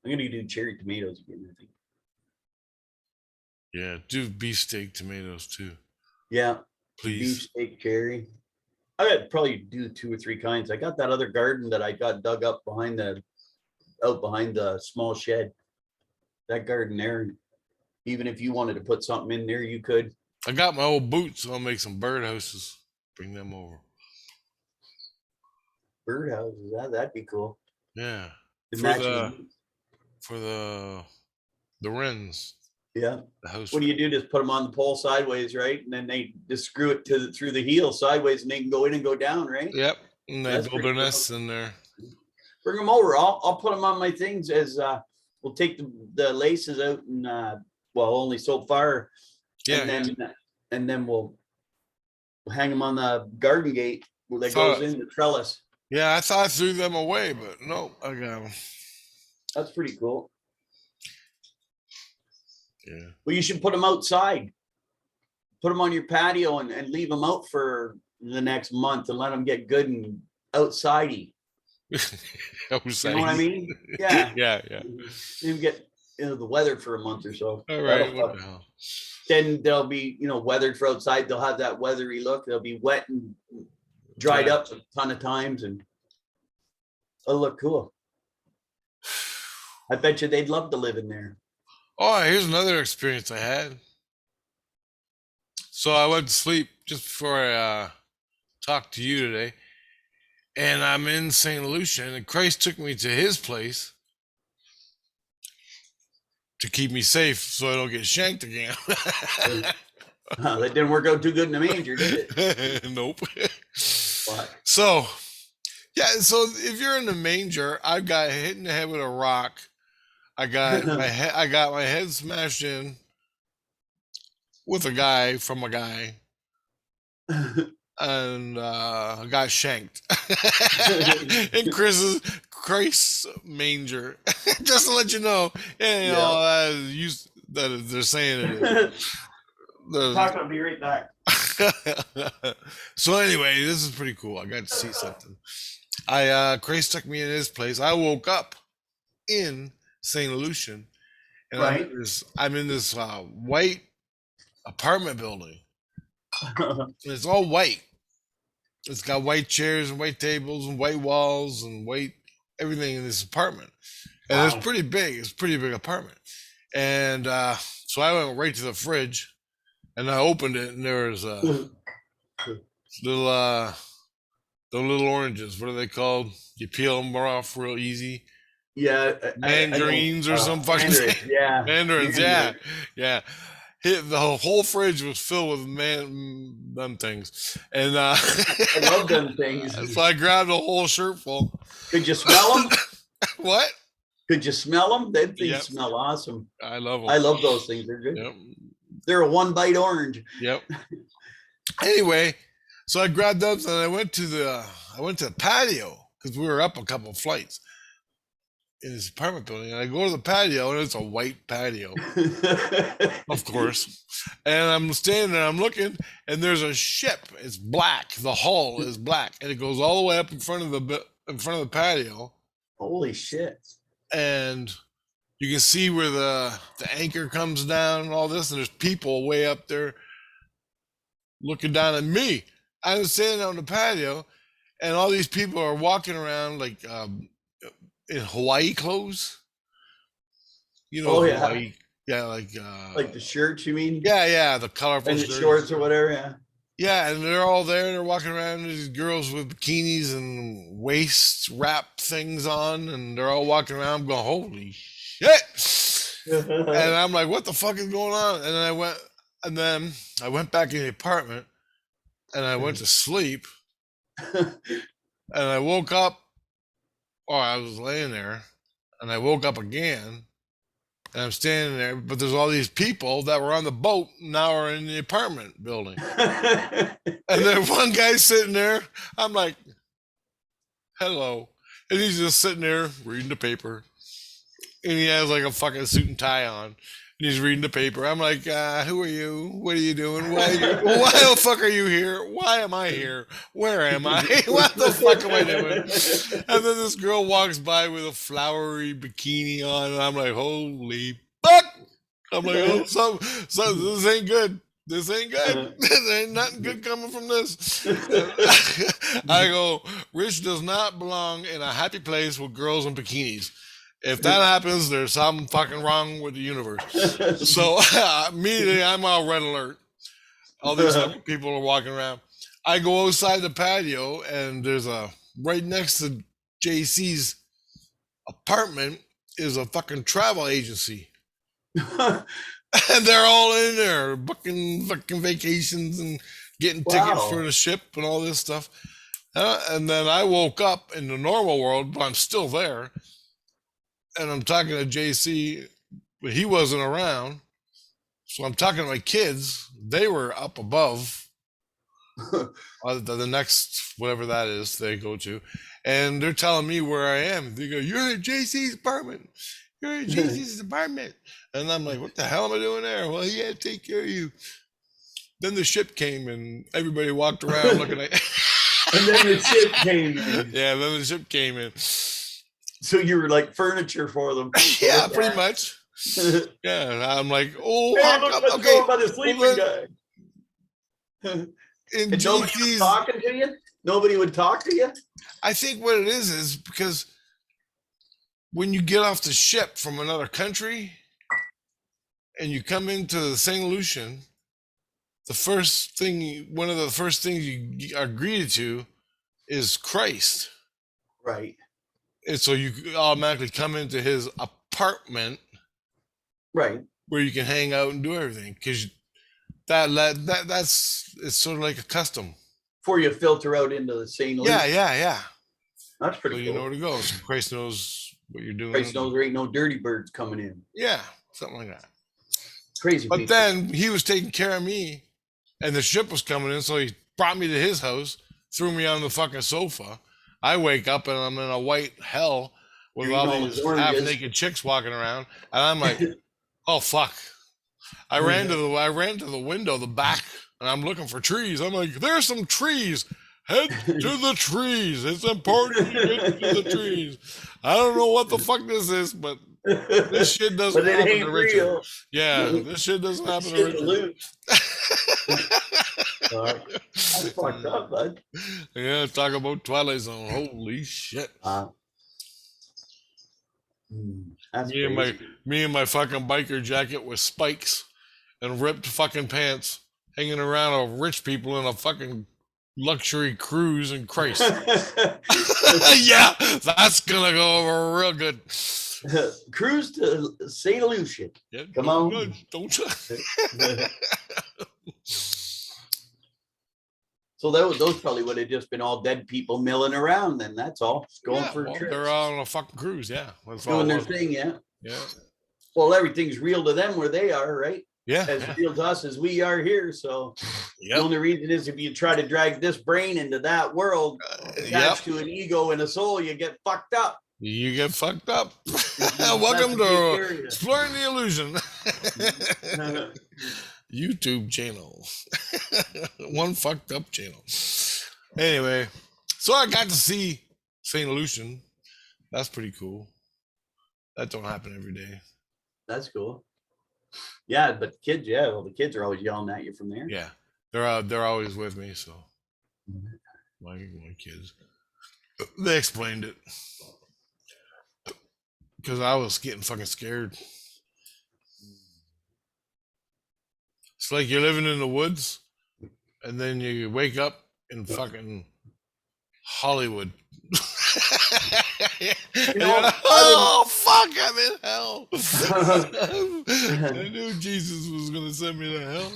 gonna do cherry tomatoes again, I think. Yeah, do beefsteak tomatoes too. Yeah, please. Beefsteak cherry. I'd probably do 2 or 3 kinds. I got that other garden that I got dug up behind the small shed. That garden there, even if you wanted to put something in there, you could. I got my old boots, so I'll make some birdhouses. Bring them over. Birdhouses, that'd be cool. Yeah. For the wrens. Yeah. What do you do? Just put them on the pole sideways, right? And then they just screw it through the heel sideways, and they can go in and go down, right? Yep. And they build their nests in there. Bring them over. I'll put them on my things as we'll take the laces out and only so far. Yeah. And then we'll hang them on the garden gate where that goes in the trellis. Yeah, I thought I threw them away, but no, I got them. That's pretty cool. Yeah. Well, you should put them outside. Put them on your patio and leave them out for the next month and let them get good and outsidey. was You know what I like, mean? Yeah. yeah, yeah. You get the weather for a month or so. All That'll right, what the hell? Then they'll be weathered for outside. They'll have that weathery look. They'll be wet and dried Yeah. up a ton of times, and it'll look cool. I bet you they'd love to live in there. Oh, here's another experience I had. So I went to sleep just before I talked to you today, and I'm in St. Lucian, and Christ took me to his place to keep me safe so I don't get shanked again. That didn't work out too good in the manger, did it? Nope. But So, yeah, so if you're in the manger, I got hit in the head with a rock. I got my head smashed in with a guy from a guy, and I got shanked in Christ's manger. Just to let you know, that they're saying it is. I'll be right back. So anyway, this is pretty cool. I got to see something. Chris took me in his place. I woke up in St. Lucian, and Right. I'm in this white apartment building. And it's all white. It's got white chairs and white tables and white walls and white everything in this apartment. And Wow. it's pretty big. It's a pretty big apartment. And so I went right to the fridge, and I opened it, and there was little the little oranges. What are they called? You peel them off real easy. Yeah, Mandarins or some fucking mandarins, yeah. mandarins. Yeah. The whole fridge was filled with them things, and I love them things. so I grabbed a whole shirt full. Could you smell them? What? Could you smell them? They Yep. smell awesome. I love them. I love those things. They're good. Yep. They're a one bite orange. Yep. Anyway, so I grabbed up and I went to the patio because we were up a couple of flights in this apartment building, and I go to the patio, and it's a white patio, of course. And I'm standing there, I'm looking, and there's a ship. It's black. The hull is black, and it goes all the way up in front of the patio. Holy shit! And you can see where the anchor comes down and all this, and there's people way up there looking down at me. I'm standing on the patio, and all these people are walking around like in Hawaii clothes. You know, Oh, yeah. Hawaii. Yeah, Like the shirts, you mean? yeah, the colorful And the shirts. shorts or whatever. Yeah. Yeah, and they're all there. They're walking around. These girls with bikinis and waist wrap things on, and they're all walking around. I'm going, holy shit! And I'm like, what the fuck is going on? And then I went back in the apartment, and I went to sleep, and I woke up. Or I was laying there, and I woke up again, and I'm standing there, but there's all these people that were on the boat now are in the apartment building. And then one guy's sitting there. I'm like, hello. And he's just sitting there reading the paper. And he has like a fucking suit and tie on. And he's reading the paper. I'm like, who are you? What are you doing? Why the fuck are you here? Why am I here? Where am I? What the fuck am I doing? And then this girl walks by with a flowery bikini on. And I'm like, holy fuck. I'm like, oh, so this ain't good. This ain't good. There ain't nothing good coming from this. I go, Rich does not belong in a happy place with girls in bikinis. If that happens, there's something fucking wrong with the universe. So immediately I'm all red alert. All these people are walking around. I go outside the patio, and there's right next to JC's apartment is a fucking travel agency. And they're all in there booking fucking vacations and getting tickets for the ship and all this stuff. And then I woke up in the normal world, but I'm still there. And I'm talking to JC, but he wasn't around. So I'm talking to my kids. They were up above the next, whatever that is they go to. And they're telling me where I am. They go, you're at JC's apartment. You're at JC's apartment. And I'm like, what the hell am I doing there? Well, he had to take care of you. Then the ship came, and everybody walked around looking at And then the ship came in. Yeah, then the ship came in. So you were like furniture for them. Yeah, pretty much. Yeah, I'm like, oh, Hey, how look come? what's Okay, going by the sleeping guy. in And nobody was GC's, talking to you? Nobody would talk to you? I think what it is because when you get off the ship from another country and you come into St. Lucian, one of the first things you are greeted to is Christ. Right. And so you automatically come into his apartment, right, where you can hang out and do everything, because that's it's sort of like a custom. Before you filter out into the St. Lucian. Yeah. That's pretty so cool. You know where to go. So Christ knows what you're doing. Christ knows there ain't no dirty birds coming in. Yeah, something like that. Crazy. But people. then he was taking care of me, and the ship was coming in, so he brought me to his house, threw me on the fucking sofa. I wake up and I'm in a white hell with all these half-naked chicks walking around, and I'm like, "Oh fuck!" I ran to the window, the back, and I'm looking for trees. I'm like, "There's some trees. Head to the trees. It's important you get to the trees." I don't know what the fuck this is, but this shit doesn't happen to Richard. Real. Yeah, this shit doesn't happen to Richard. That's fucked up, bud. Yeah, talk about Twilight Zone. Holy shit. Me and my fucking biker jacket with spikes and ripped fucking pants, hanging around with rich people in a fucking luxury cruise in Christ. Yeah, that's gonna go over real good. Cruise to St. Lucian. Yeah, Come on. Don't you? So those probably would have just been all dead people milling around. Then that's all. Going for a trip. They're all on a fucking cruise. Yeah, that's doing their thing. Yeah. Yeah. Well, everything's real to them where they are, right? Yeah. As real to us as we are here. So the only reason is if you try to drag this brain into that world attached to an ego and a soul, you get fucked up. You get fucked up. Welcome to Exploring the Illusion. YouTube channel. One fucked up channel. Anyway, so I got to see St. Lucian. That's pretty cool. That don't happen every day. That's cool. Yeah, but kids, well, the kids are always yelling at you from there. Yeah, they're always with me. So my kids, they explained it because I was getting fucking scared. It's like you're living in the woods, and then you wake up in fucking Hollywood. Oh fuck! I'm in hell. I knew Jesus was gonna send me to hell.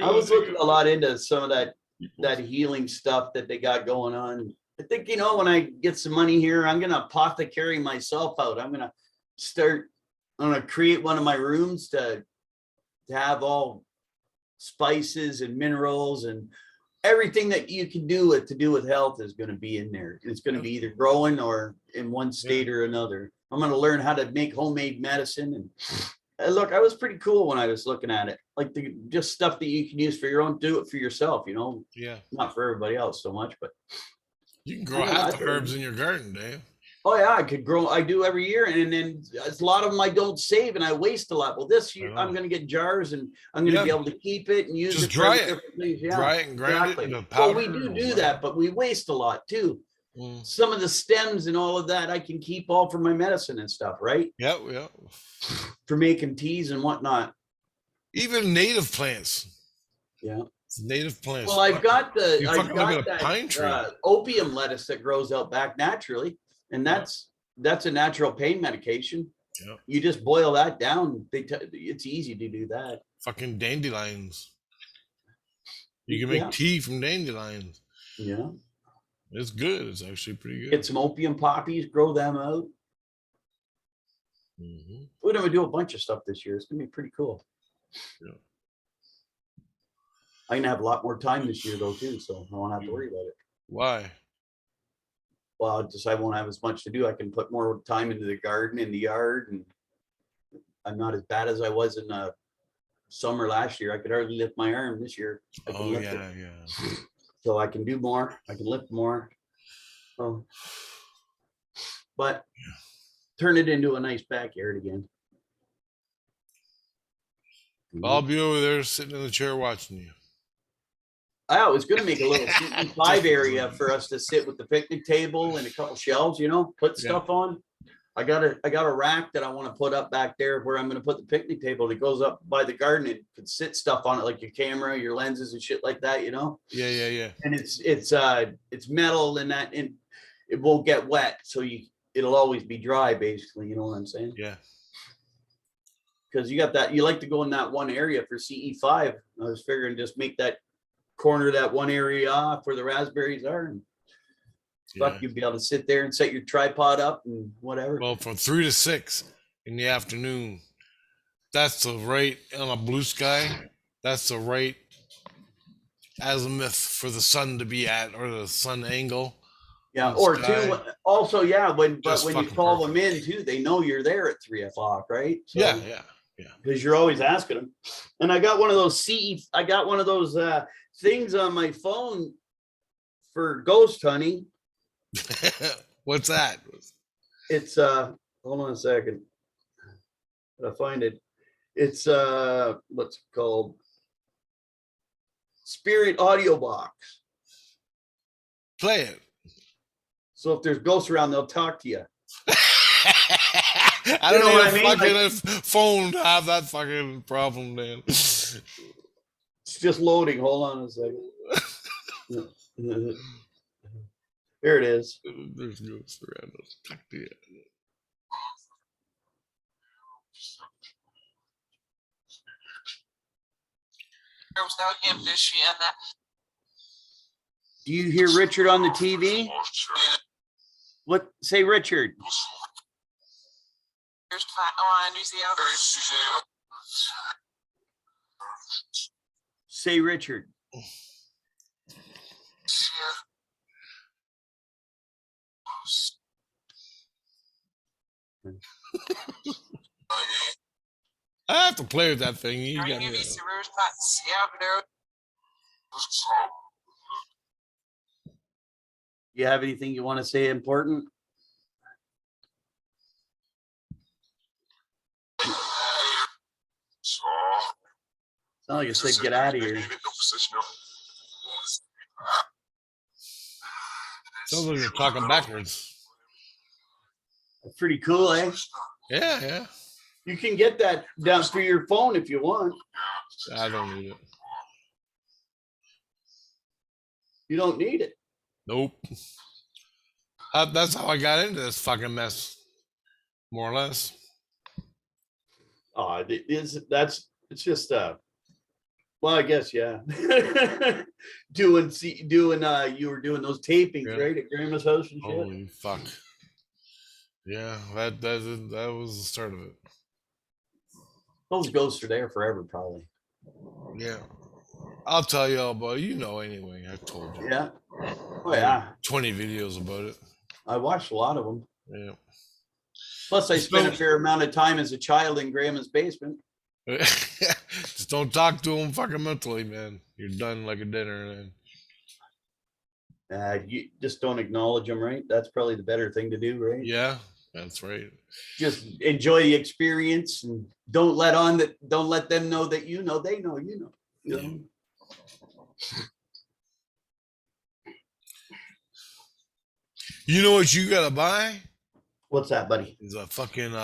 I was looking a lot into some of that healing stuff that they got going on. I think, when I get some money here, I'm gonna apothecary myself out. I'm gonna create one of my rooms to have all spices and minerals and everything that you can do with health is going to be in there. It's going to be either growing or in one state or another. I'm going to learn how to make homemade medicine. And look, I was pretty cool when I was looking at it, like just stuff that you can use for your own, do it for yourself, Yeah. Not for everybody else so much, but you can grow half the herbs in your garden, Dave. Oh yeah, I could grow. I do every year, and then a lot of them I don't save, and I waste a lot. Well, this year I'm going to get jars, and I'm going to be able to keep it and use just it. Dry it. Yeah, dry it and grind it into powder. Well, we do that, but we waste a lot too. Some of the stems and all of that I can keep all for my medicine and stuff, right? Yeah. For making teas and whatnot. Even native plants. Yeah. Native plants. Well, I've got that pine tree. Opium lettuce that grows out back naturally. And that's a natural pain medication. Yeah. You just boil that down. It's easy to do that. Fucking dandelions. You can make tea from dandelions. Yeah. It's good. It's actually pretty good. Get some opium poppies, grow them out. Mm-hmm. We're going to do a bunch of stuff this year. It's going to be pretty cool. Yeah. I'm going to have a lot more time this year, though, too. So I won't have to worry about it. Why? Well, I won't have as much to do. I can put more time into the garden, in the yard, and I'm not as bad as I was in the summer last year. I could hardly lift my arm this year. Yeah. so I can do more. I can lift more. So, but turn it into a nice backyard again. I'll be over there sitting in the chair watching you. I was going to make a little CE5 area for us to sit with the picnic table and a couple shelves, you know, put stuff on. I got a rack that I want to put up back there where I'm going to put the picnic table that goes up by the garden and can sit stuff on it, like your camera, your lenses and shit like that, you know? Yeah. And it's metal and that, and it won't get wet. So it'll always be dry basically. You know what I'm saying? Yeah. Cause you got that, you like to go in that one area for CE5. I was figuring just make that corner, that one area off where the raspberries are, and you'd be able to sit there and set your tripod up and whatever. Well, from 3 to 6 in the afternoon, that's the right on a blue sky. That's the right azimuth for the sun to be at, or the sun angle. Yeah, or two. Also, yeah, when you call them in too, they know you're there at 3 o'clock, right? So, yeah. Because you're always asking them. And I got one of those things on my phone for ghost hunting. What's that? It's hold on a second. I find it. It's what's it called? Spirit audio box. Play it. So if there's ghosts around, they'll talk to you. I don't need a fucking phone to have that fucking problem, man. It's just loading. Hold on a second. Here it is. There's ghosts around us. Talk to you. Do you hear Richard on the TV? What? Say Richard. Say Richard. I have to play with that thing. You got me. You have anything you want to say important? It's not like I said, get out of here. Sounds like you're talking backwards. That's pretty cool, eh? Yeah. You can get that down through your phone if you want. I don't need it. You don't need it. Nope. That's how I got into this fucking mess, more or less. Oh, it's just well, I guess yeah. You were doing those tapings, right, at Grandma's house and shit. Holy fuck. Yeah, that was the start of it. Those ghosts are there forever, probably. Yeah. I'll tell you all about it. You know anyway. I told you. Yeah. Oh yeah. 20 videos about it. I watched a lot of them. Yeah. Plus, I spent a fair amount of time as a child in Grandma's basement. Just don't talk to them fucking mentally, man. You're done like a dinner, man. You just don't acknowledge them, right? That's probably the better thing to do, right? Yeah, that's right. Just enjoy the experience and don't let them know that you know they know you know. You know? You know what you gotta buy? What's that, buddy? Is a fucking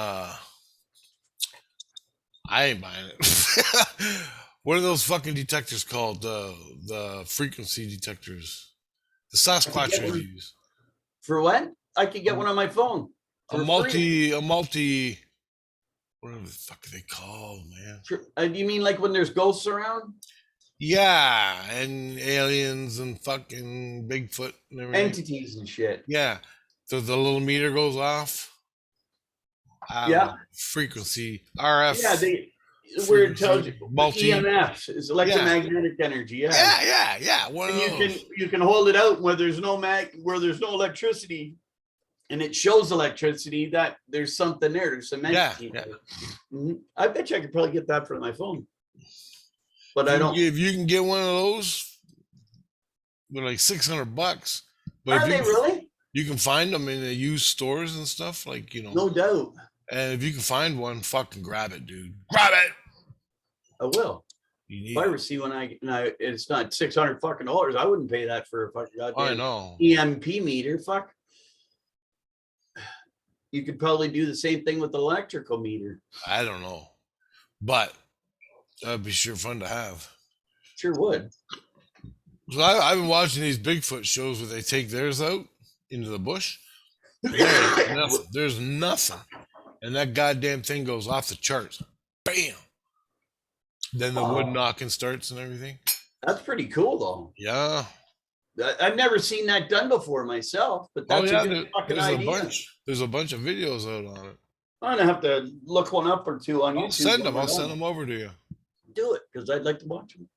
I ain't buying it. What are those fucking detectors called? The frequency detectors. The Sasquatch reviews. For what? I could get one on my phone. A multi whatever the fuck are they called, man? You mean like when there's ghosts around? Yeah, and aliens and fucking Bigfoot and everything. Entities and shit. Yeah. So the little meter goes off. Frequency, RF. Yeah, where it tells you multi EMFs is electromagnetic energy. Yeah. You can hold it out where there's no electricity, and it shows electricity that there's something there. There's some entity. Yeah. Mm-hmm. I bet you I could probably get that from my phone. But I don't. If you can get one of those, They're like $600. But Are if they really? you can find them in the used stores and stuff, like, No doubt. and if you can find one, fucking grab it, dude. Grab it. I will. You If need I it. ever see one, it's not $600 fucking dollars. I wouldn't pay that for a fucking I goddamn know. EMP meter. Fuck. You could probably do the same thing with the electrical meter. I don't know. But that'd be sure fun to have. Sure would. So I've been watching these Bigfoot shows where they take theirs out into the bush. There's nothing. And that goddamn thing goes off the charts. Bam. Then the wood knocking starts and everything. That's pretty cool, though. Yeah. I've never seen that done before myself, but that's a good fucking there's idea. There's a bunch of videos out on it. I'm gonna have to look one up or two on YouTube. I'll send them over to you. Do it, because I'd like to watch them.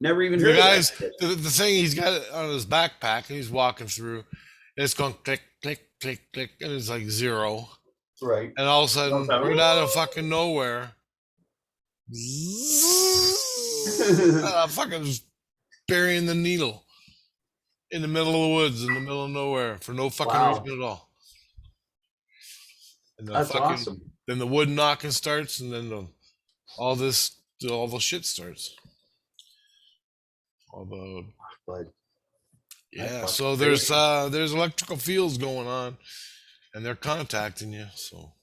Never even The heard guys, of that. the thing, he's got it on his backpack and he's walking through. And it's going click, click, click, click, and it's like 0. Right. And all of a sudden, right out of fucking nowhere, fucking burying the needle in the middle of the woods, in the middle of nowhere, for no fucking reason at all. And that's awesome. Then the wood knocking starts, and then all the shit starts. So there's electrical fields going on, and they're contacting you. So,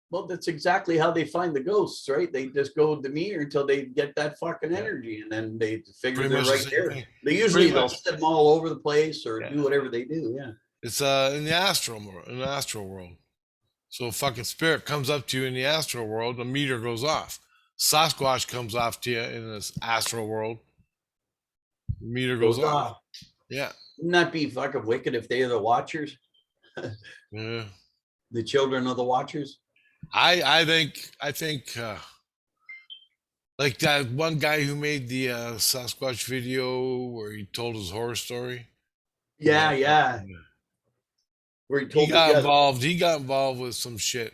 well, that's exactly how they find the ghosts, right? They just go with the meter until they get that fucking energy, and then they figure they're right there. They usually they'll set them all over the place or do whatever they do. Yeah, it's in the astral world. So a fucking spirit comes up to you in the astral world, the meter goes off. Sasquatch comes off to you in this astral world. The meter goes off. Yeah. Wouldn't that be fucking wicked if they are the watchers? Yeah. The children of the watchers. I think like that one guy who made the Sasquatch video where he told his horror story. Yeah. Where he got involved with some shit.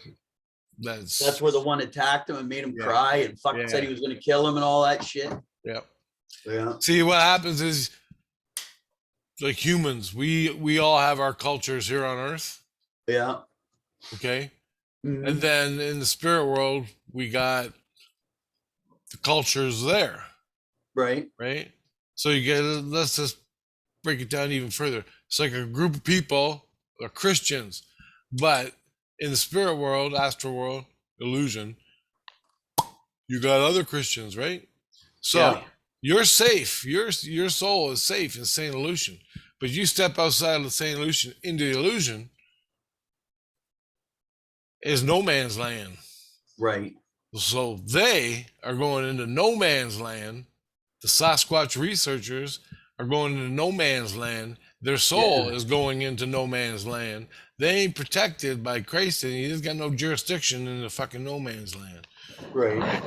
That's where the one attacked him and made him cry and fucking said he was going to kill him and all that shit. Yeah. Yeah. See, what happens is, like humans, we all have our cultures here on Earth. Yeah. Okay. Mm-hmm. And then in the spirit world, we got the cultures there. Right. Right. So let's just break it down even further. It's like a group of people are Christians, but in the spirit world, astral world, illusion, you got other Christians, right? So you're safe. Your soul is safe in St. Lucian, but you step outside of St. Lucian into the illusion, is no man's land. Right. So they are going into no man's land. The Sasquatch researchers are going into no man's land. Their soul is going into no man's land. They ain't protected by Christ, and he just got no jurisdiction in the fucking no man's land. Right.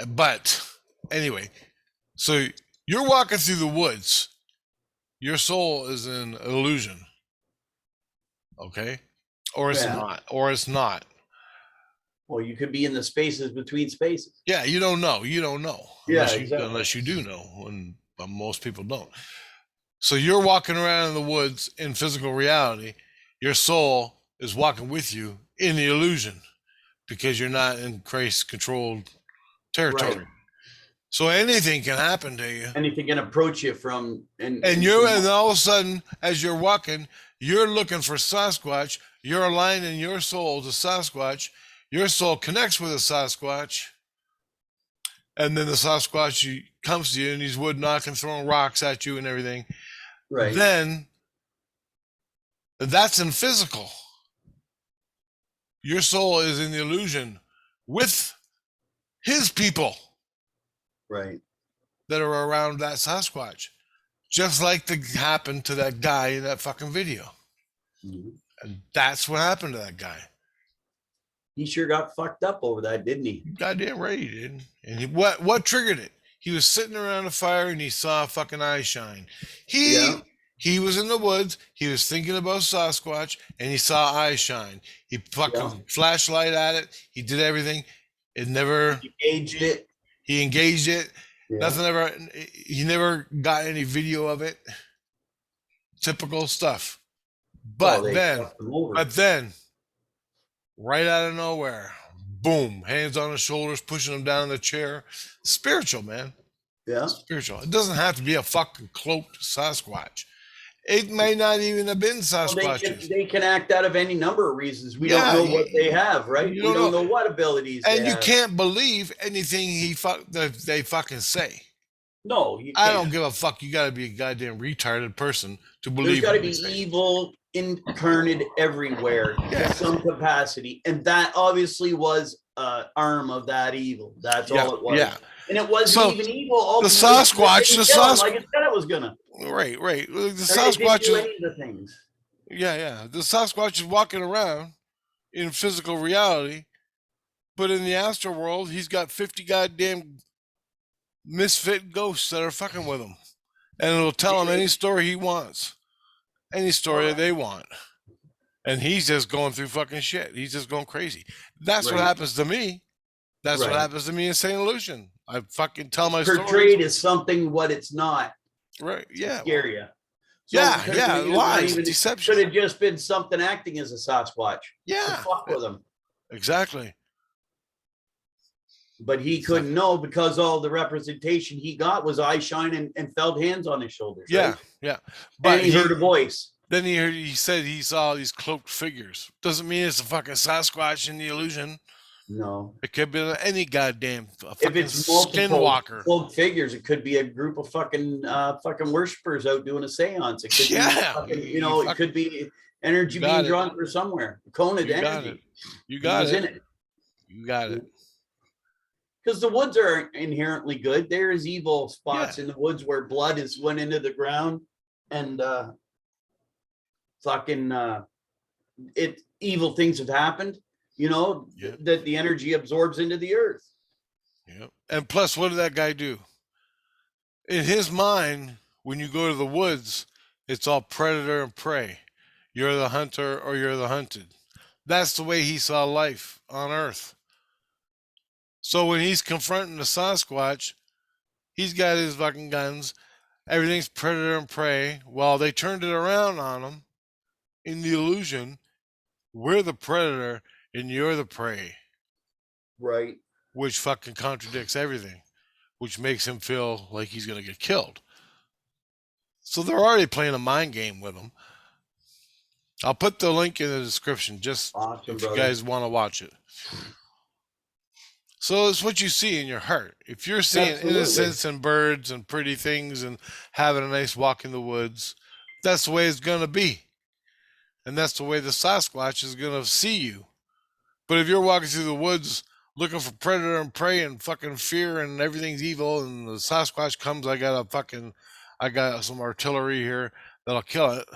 But anyway, so you're walking through the woods. Your soul is in illusion. Okay? Or it's not. Well, you could be in the spaces between spaces. Yeah, you don't know. Exactly. Unless you do know, and most people don't. So you're walking around in the woods in physical reality. Your soul is walking with you in the illusion because you're not in Christ-controlled territory. Right. So anything can happen to you. Anything can approach you from... And all of a sudden, as you're walking, you're looking for Sasquatch. You're aligning your soul to Sasquatch. Your soul connects with a Sasquatch. And then the Sasquatch comes to you and he's wood knocking, throwing rocks at you and everything. Right. Then that's in physical. Your soul is in the illusion with his people. Right. That are around that Sasquatch. Just like happened to that guy in that fucking video. Mm-hmm. And that's what happened to that guy. He sure got fucked up over that, didn't he? Goddamn right he did. And what triggered it? He was sitting around a fire and he saw a fucking eye shine. He was in the woods. He was thinking about Sasquatch and he saw eye shine. He fucking flashlight at it. He did everything. It never... He engaged it. He engaged it. Nothing ever. He never got any video of it. Typical stuff. Well, But they then, fucked him over. but then, right out of nowhere, boom, hands on his shoulders, pushing him down in the chair. Spiritual, man. Yeah. Spiritual. It doesn't have to be a fucking cloaked Sasquatch. It may not even have been Well, Sasquatches. they can act out of any number of reasons. We Yeah, don't know what they have, right? you We don't don't know. know what abilities And they you have. can't believe anything that they fucking say. No, you I can't. don't give a fuck. You got to be a goddamn retarded person to There's believe. got to what be they say. evil incarnate everywhere Yeah. to some capacity, and that obviously was an arm of that evil. That's all it was. Yeah. And it wasn't So, even evil. the Ultimately, Sasquatch, it didn't kill him like it said it was gonna. Right. The Or it didn't Sasquatch do is, any of the things. yeah. The Sasquatch is walking around in physical reality, but in the astral world, he's got 50 goddamn misfit ghosts that are fucking with him. And it'll tell him any story he wants, any story that they want. And he's just going through fucking shit. He's just going crazy. That's what happens to me. That's what happens to me in St. Lucian. I fucking tell my story. Portrayed as something what it's not. Right. Yeah. Scare you. Lies, deception. Should have just been something acting as a Sasquatch. Yeah. To fuck with him. Exactly. But he couldn't know because all the representation he got was eye shine and felt hands on his shoulders. Yeah. But and he heard a voice. Then he said he saw these cloaked figures. Doesn't mean it's a fucking Sasquatch in the illusion. No. It could be any goddamn if it's skinwalker. Cloaked figures, it could be a group of fucking worshippers out doing a seance. It could be fucking, it could be energy being drawn from somewhere. Coned energy. You got it. In it. You got it. Because the woods are inherently good. There is evil spots in the woods where blood went into the ground and evil things have happened, that the energy absorbs into the earth. Yeah. And plus, what did that guy do? In his mind, when you go to the woods, it's all predator and prey. You're the hunter or you're the hunted. That's the way he saw life on earth. So when he's confronting the Sasquatch, he's got his fucking guns. Everything's predator and prey. Well, they turned it around on him in the illusion. We're the predator and you're the prey. Right. Which fucking contradicts everything. Which makes him feel like he's going to get killed. So they're already playing a mind game with him. I'll put the link in the description just if you guys want to watch it. So it's what you see in your heart. If you're seeing innocence and birds and pretty things and having a nice walk in the woods, that's the way it's going to be. And that's the way the Sasquatch is going to see you. But if you're walking through the woods looking for predator and prey and fucking fear and everything's evil and the Sasquatch comes, I got some artillery here that'll kill it.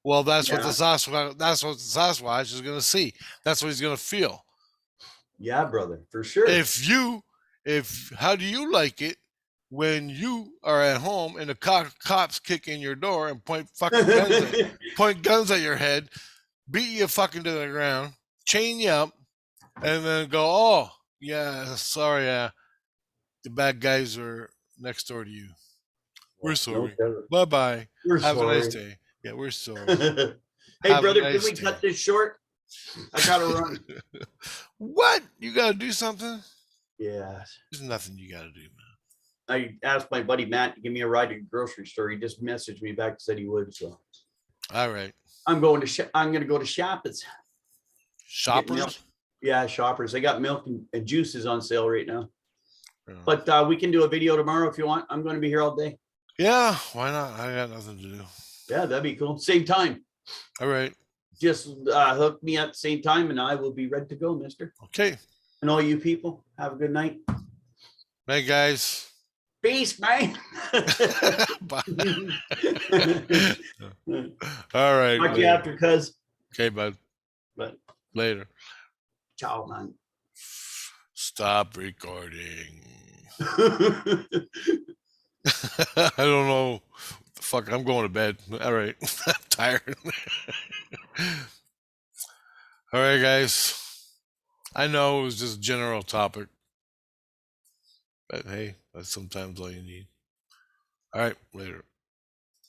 Well, that's what the Sasquatch is going to see. That's what he's going to feel. Yeah, brother, for sure. How do you like it when you are at home and the cops kick in your door and point guns at your head, beat you fucking to the ground, chain you up, and then go, oh, yeah, sorry, the bad guys are next door to you. We're sorry. Bye-bye. Have a nice day. Yeah, we're sorry. Hey, brother, can we cut this short? I gotta run. What? You gotta do something? Yeah. There's nothing you gotta do, man. I asked my buddy Matt to give me a ride to the grocery store. He just messaged me back and said he would. So. All right. I'm gonna go to Shoppers. Shoppers? Yeah, Shoppers. They got milk and juices on sale right now. But we can do a video tomorrow if you want. I'm going to be here all day. Yeah, why not? I got nothing to do. Yeah, that'd be cool. Same time. All right. Just hook me at the same time and I will be ready to go, mister. Okay. And all you people, have a good night. Hey, guys. Peace, man. Bye. All right. Talk to you after, cuz. Okay, bud. But later. Ciao, man. Stop recording. I don't know. Fuck, I'm going to bed. All right. I'm tired. All right, guys. I know it was just a general topic. But hey, that's sometimes all you need. All right, later.